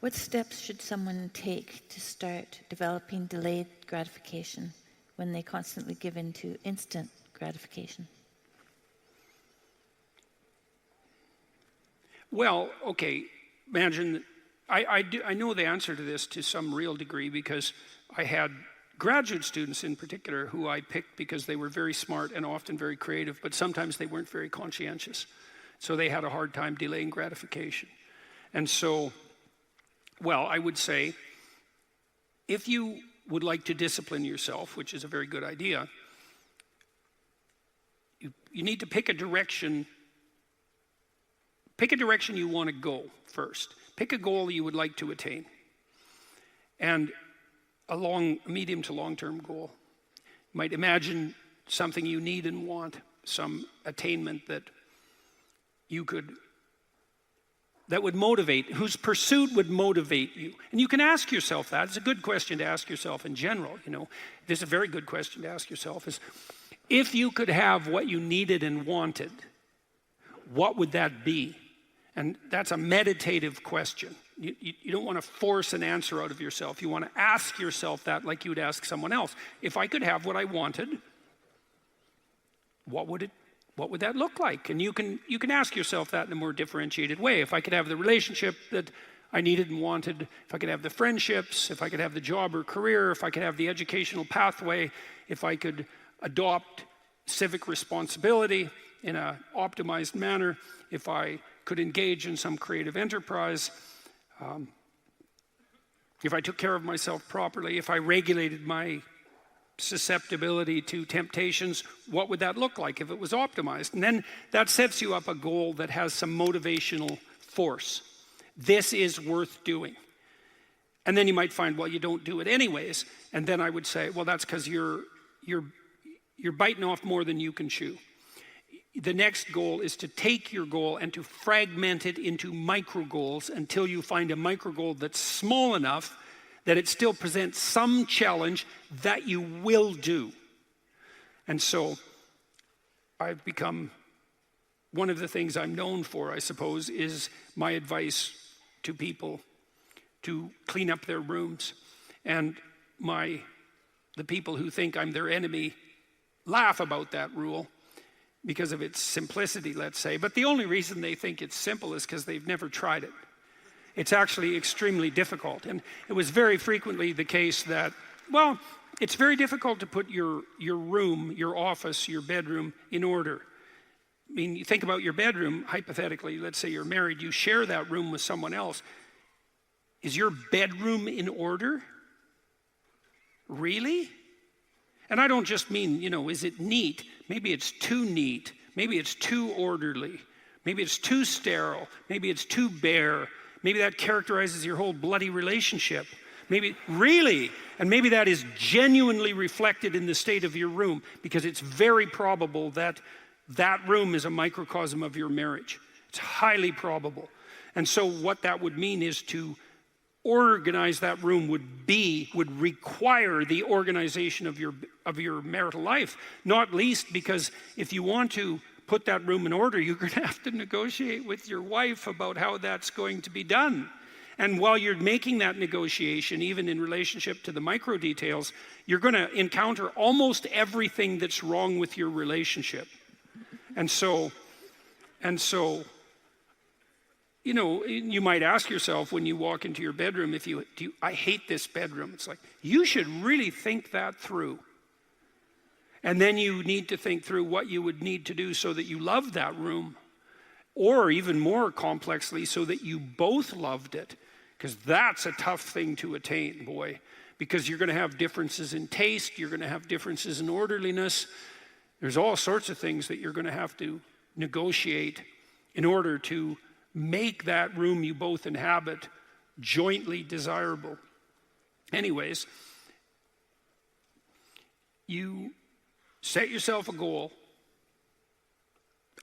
What steps should someone take to start developing delayed gratification when they constantly give in to instant gratification? Well, okay, imagine, I know the answer to this to some real degree because I had graduate students in particular who I picked because they were very smart and often very creative, but sometimes they weren't very conscientious. So they had a hard time delaying gratification. And so, well, I would say, if you would like to discipline yourself, which is a very good idea, you need to pick a direction. Pick a direction you want to go first. Pick a goal you would like to attain. And a medium to long-term goal. You might imagine something you need and want, some attainment that would motivate, whose pursuit would motivate you. And you can ask yourself that. It's a good question to ask yourself in general. This is a very good question to ask yourself is, if you could have what you needed and wanted, what would that be? And that's a meditative question. You don't want to force an answer out of yourself. You want to ask yourself that like you would ask someone else. If I could have what I wanted, what would that look like? And you can ask yourself that in a more differentiated way. If I could have the relationship that I needed and wanted, if I could have the friendships, if I could have the job or career, if I could have the educational pathway, if I could adopt civic responsibility in an optimized manner, if I could engage in some creative enterprise, if I took care of myself properly, if I regulated my susceptibility to temptations, what would that look like if it was optimized? And then that sets you up a goal that has some motivational force. This is worth doing. And then you might find, well, you don't do it anyways. And then I would say, well, that's because you're biting off more than you can chew. The next goal is to take your goal and to fragment it into micro goals until you find a micro goal that's small enough that it still presents some challenge that you will do. And so I've become, one of the things I'm known for, I suppose, is my advice to people to clean up their rooms. And the people who think I'm their enemy laugh about that rule because of its simplicity, let's say. But the only reason they think it's simple is because they've never tried it. It's actually extremely difficult. And it was very frequently the case that, well, it's very difficult to put your room, your office, your bedroom in order. I mean, you think about your bedroom, hypothetically, let's say you're married, you share that room with someone else. Is your bedroom in order? Really? And I don't just mean, is it neat? Maybe it's too neat. Maybe it's too orderly. Maybe it's too sterile. Maybe it's too bare. Maybe that characterizes your whole bloody relationship. Maybe, really? And maybe that is genuinely reflected in the state of your room, because it's very probable that that room is a microcosm of your marriage. It's highly probable. And so what that would mean is to organize that room would require the organization of your marital life, not least because if you want to put that room in order, you're going to have to negotiate with your wife about how that's going to be done. And while you're making that negotiation, even in relationship to the micro details, you're going to encounter almost everything that's wrong with your relationship. And so, you might ask yourself when you walk into your bedroom, I hate this bedroom. It's like, you should really think that through. And then you need to think through what you would need to do so that you love that room, or even more complexly, so that you both loved it. Because that's a tough thing to attain, boy. Because you're going to have differences in taste, you're going to have differences in orderliness. There's all sorts of things that you're going to have to negotiate in order to make that room you both inhabit jointly desirable. Anyways, you set yourself a goal.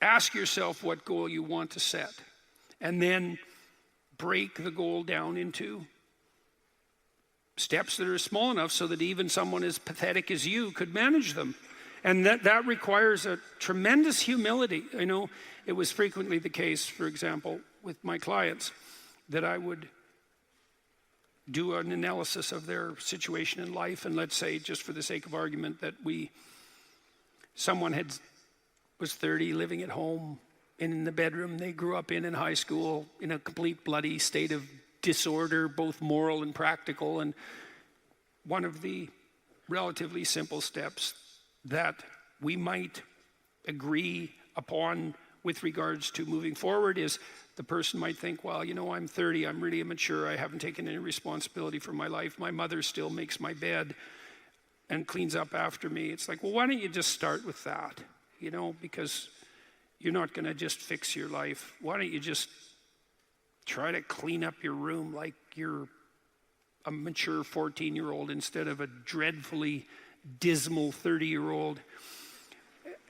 Ask yourself what goal you want to set. And then break the goal down into steps that are small enough so that even someone as pathetic as you could manage them. And that requires a tremendous humility. I know it was frequently the case, for example, with my clients, that I would do an analysis of their situation in life, and let's say, just for the sake of argument, that someone was 30, living at home, in the bedroom they grew up in high school, in a complete bloody state of disorder, both moral and practical. And one of the relatively simple steps that we might agree upon with regards to moving forward is the person might think, well, I'm 30, I'm really immature, I haven't taken any responsibility for my life, my mother still makes my bed and cleans up after me. It's like, well, why don't you just start with that? Because you're not going to just fix your life. Why don't you just try to clean up your room like you're a mature 14-year-old instead of a dreadfully dismal 30-year-old?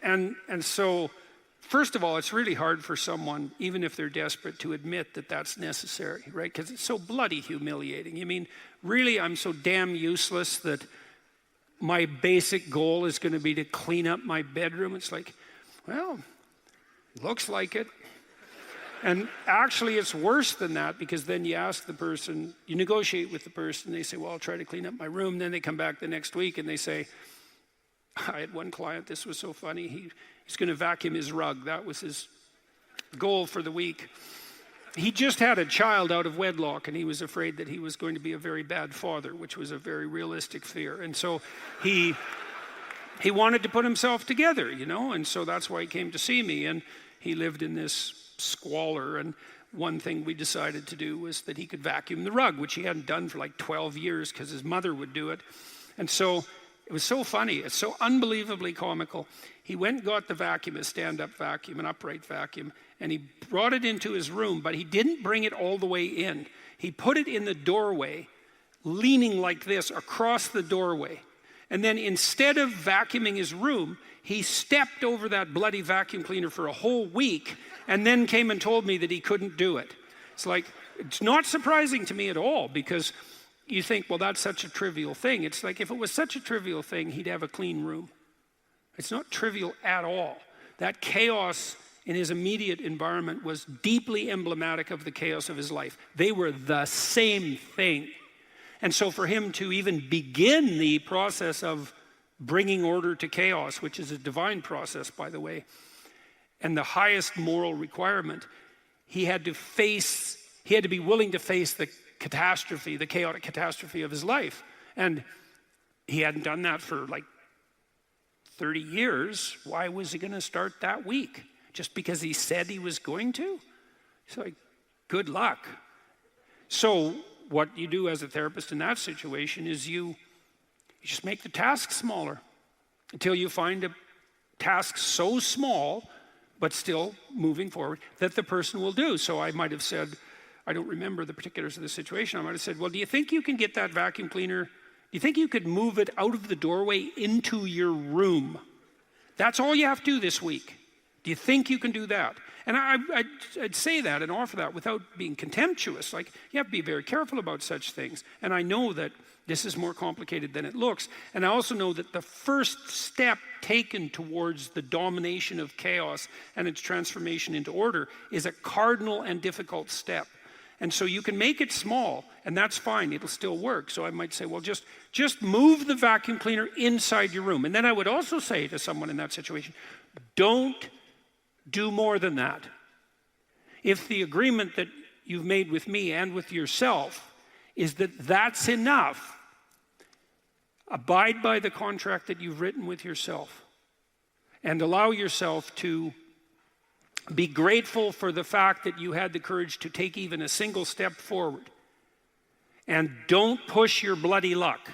And so, first of all, it's really hard for someone, even if they're desperate, to admit that that's necessary, right? Because it's so bloody humiliating. You mean, really, I'm so damn useless that my basic goal is going to be to clean up my bedroom? It's like, well, looks like it. And actually, it's worse than that, because then you ask the person, you negotiate with the person, they say, well, I'll try to clean up my room. Then they come back the next week and they say, I had one client, this was so funny, he's going to vacuum his rug. That was his goal for the week. He just had a child out of wedlock, and he was afraid that he was going to be a very bad father, which was a very realistic fear. And so he wanted to put himself together, and so that's why he came to see me. And he lived in this squalor, and one thing we decided to do was that he could vacuum the rug, which he hadn't done for like 12 years because his mother would do it. And so it was so funny, it's so unbelievably comical. He went and got the vacuum, a stand-up vacuum, an upright vacuum, and he brought it into his room, but he didn't bring it all the way in. He put it in the doorway, leaning like this across the doorway. And then instead of vacuuming his room, he stepped over that bloody vacuum cleaner for a whole week and then came and told me that he couldn't do it. It's like, it's not surprising to me at all, because you think, well, that's such a trivial thing. It's like, if it was such a trivial thing, he'd have a clean room. It's not trivial at all. That chaos in his immediate environment was deeply emblematic of the chaos of his life. They were the same thing. And so for him to even begin the process of bringing order to chaos, which is a divine process, by the way, and the highest moral requirement, he had to be willing to face the catastrophe, the chaotic catastrophe of his life. And he hadn't done that for like 30 years. Why was he going to start that week? Just because he said he was going to? It's like, good luck. So what you do as a therapist in that situation is you just make the task smaller until you find a task so small, but still moving forward, that the person will do. So I might have said, I don't remember the particulars of the situation, I might have said, well, do you think you can get that vacuum cleaner, do you think you could move it out of the doorway into your room? That's all you have to do this week. Do you think you can do that? And I'd say that and offer that without being contemptuous. Like, you have to be very careful about such things. And I know that this is more complicated than it looks. And I also know that the first step taken towards the domination of chaos and its transformation into order is a cardinal and difficult step. And so you can make it small, and that's fine, it'll still work. So I might say, well, just move the vacuum cleaner inside your room. And then I would also say to someone in that situation, don't do more than that. If the agreement that you've made with me and with yourself is that that's enough, abide by the contract that you've written with yourself and allow yourself to be grateful for the fact that you had the courage to take even a single step forward. And don't push your bloody luck,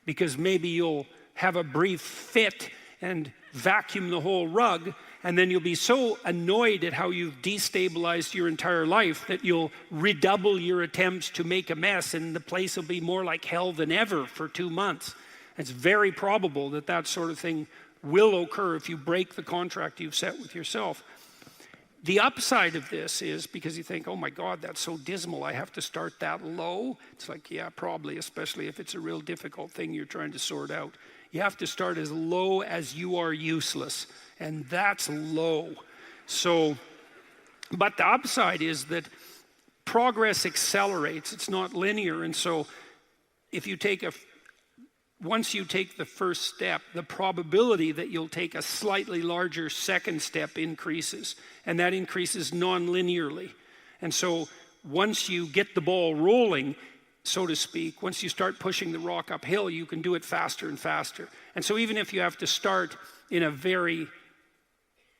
because maybe you'll have a brief fit and vacuum the whole rug, and then you'll be so annoyed at how you've destabilized your entire life that you'll redouble your attempts to make a mess, and the place will be more like hell than ever for 2 months. It's very probable that that sort of thing will occur if you break the contract you've set with yourself. The upside of this is, because you think, oh my God, that's so dismal, I have to start that low. It's like, yeah, probably, especially if it's a real difficult thing you're trying to sort out. You have to start as low as you are useless, and that's low. So, but the upside is that progress accelerates. It's not linear. And so if you take once you take the first step, the probability that you'll take a slightly larger second step increases, and that increases non-linearly. And so once you get the ball rolling, so to speak, once you start pushing the rock uphill, you can do it faster and faster. And so even if you have to start in a very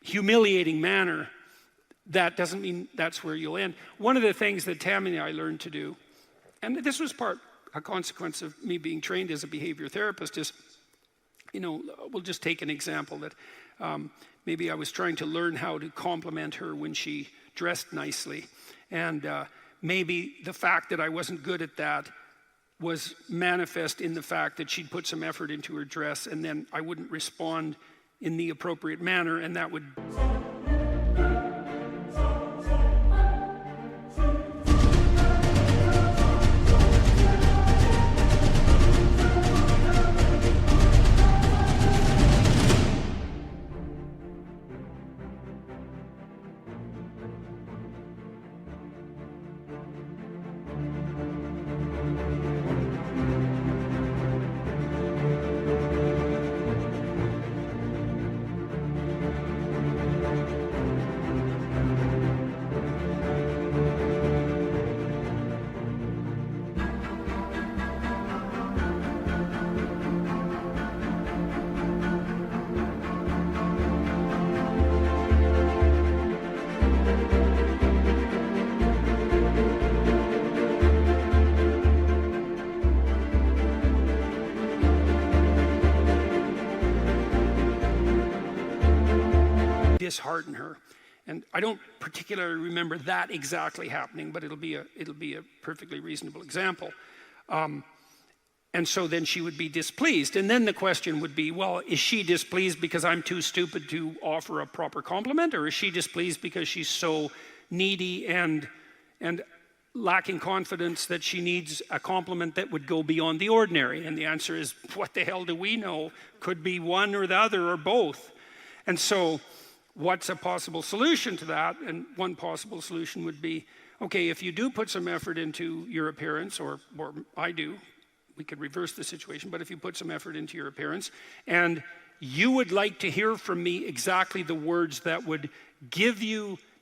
humiliating manner, that doesn't mean that's where you'll end. One of the things that Tammy and I learned to do, and this was a consequence of me being trained as a behavior therapist, is, we'll just take an example that maybe I was trying to learn how to compliment her when she dressed nicely. And maybe the fact that I wasn't good at that was manifest in the fact that she'd put some effort into her dress, and then I wouldn't respond in the appropriate manner, and that would... dishearten her. And I don't particularly remember that exactly happening, but it'll be a perfectly reasonable example. And so then she would be displeased. And then the question would be, well, is she displeased because I'm too stupid to offer a proper compliment? Or is she displeased because she's so needy and lacking confidence that she needs a compliment that would go beyond the ordinary? And the answer is, what the hell do we know? Could be one or the other or both. And so what's a possible solution to that? And one possible solution would be, okay, if you do put some effort into your appearance, or I do, we could reverse the situation, but if you put some effort into your appearance, and you would like to hear from me exactly the words that would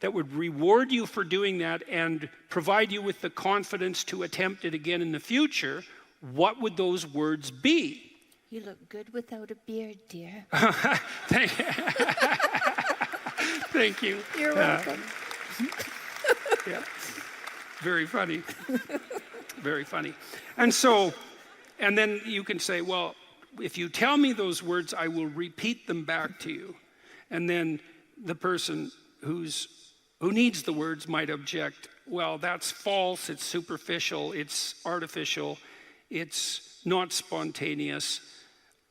reward you for doing that and provide you with the confidence to attempt it again in the future, what would those words be? You look good without a beard, dear. Thank you. You're welcome. Yeah. Very funny. Very funny. And so, and then you can say, well, if you tell me those words, I will repeat them back to you. And then the person who needs the words might object, well, that's false, it's superficial, it's artificial, it's not spontaneous.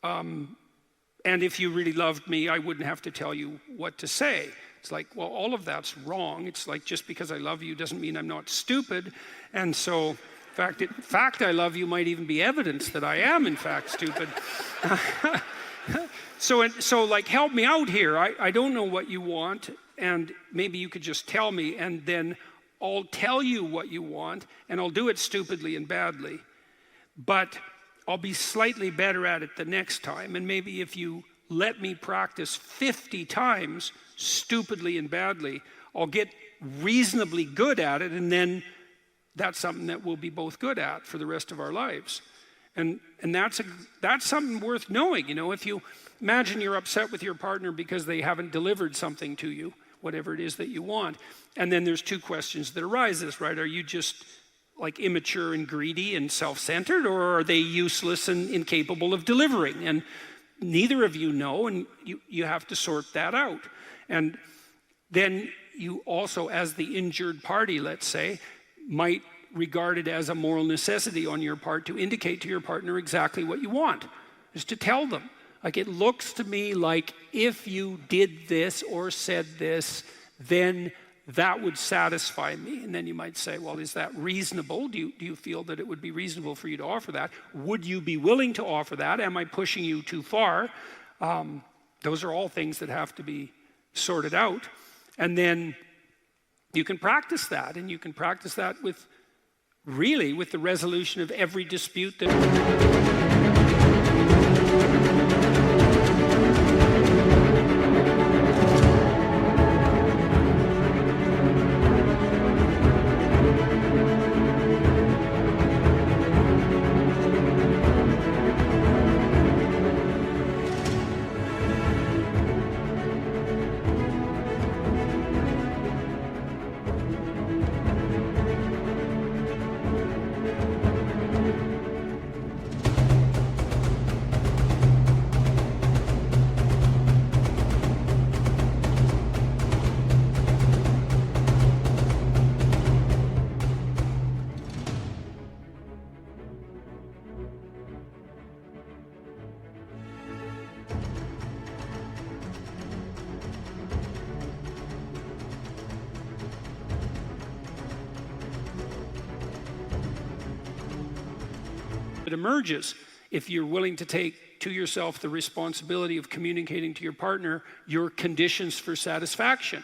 And if you really loved me, I wouldn't have to tell you what to say. It's like, well, all of that's wrong. It's like, just because I love you doesn't mean I'm not stupid. And so, in fact, I love you might even be evidence that I am, in fact, stupid. So like, help me out here. I don't know what you want, and maybe you could just tell me, and then I'll tell you what you want, and I'll do it stupidly and badly. But I'll be slightly better at it the next time, and maybe if you let me practice 50 times stupidly and badly, I'll get reasonably good at it, and then that's something that we'll be both good at for the rest of our lives. And that's something worth knowing. If you imagine you're upset with your partner because they haven't delivered something to you, whatever it is that you want, and then there's two questions that arises, right? Are you just like immature and greedy and self-centered, or are they useless and incapable of delivering? And neither of you know, and you have to sort that out. And then you also, as the injured party, let's say, might regard it as a moral necessity on your part to indicate to your partner exactly what you want, is to tell them. Like, it looks to me like if you did this or said this, then that would satisfy me. And then you might say, well, is that reasonable? Do you feel that it would be reasonable for you to offer that? Would you be willing to offer that? Am I pushing you too far? Those are all things that have to be sorted out. And then You can practice that, and you can practice that with the resolution of every dispute that... It emerges if you're willing to take to yourself the responsibility of communicating to your partner your conditions for satisfaction.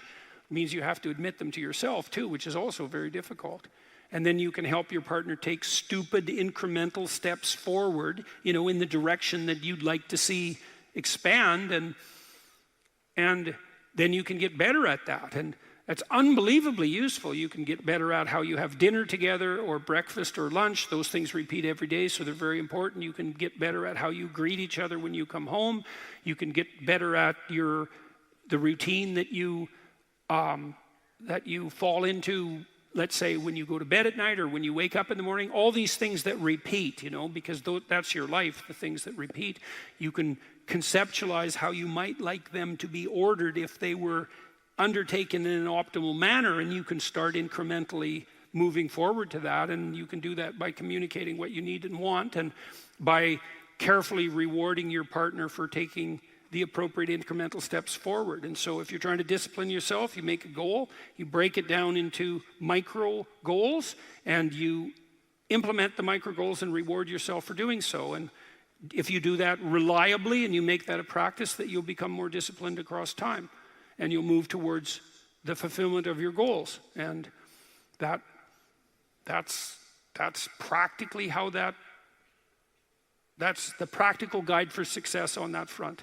It means you have to admit them to yourself too, which is also very difficult. And then you can help your partner take stupid incremental steps forward, in the direction that you'd like to see expand, and then you can get better at that. And that's unbelievably useful. You can get better at how you have dinner together, or breakfast or lunch. Those things repeat every day, so they're very important. You can get better at how you greet each other when you come home. You can get better at the routine that you fall into, let's say, when you go to bed at night or when you wake up in the morning. All these things that repeat, because that's your life, the things that repeat. You can conceptualize how you might like them to be ordered if they were undertaken in an optimal manner, and you can start incrementally moving forward to that. And you can do that by communicating what you need and want, and by carefully rewarding your partner for taking the appropriate incremental steps forward. And so if you're trying to discipline yourself, you make a goal, you break it down into micro goals, and you implement the micro goals and reward yourself for doing so. And if you do that reliably and you make that a practice, that you'll become more disciplined across time, and you'll move towards the fulfillment of your goals. And that's practically how that's the practical guide for success on that front.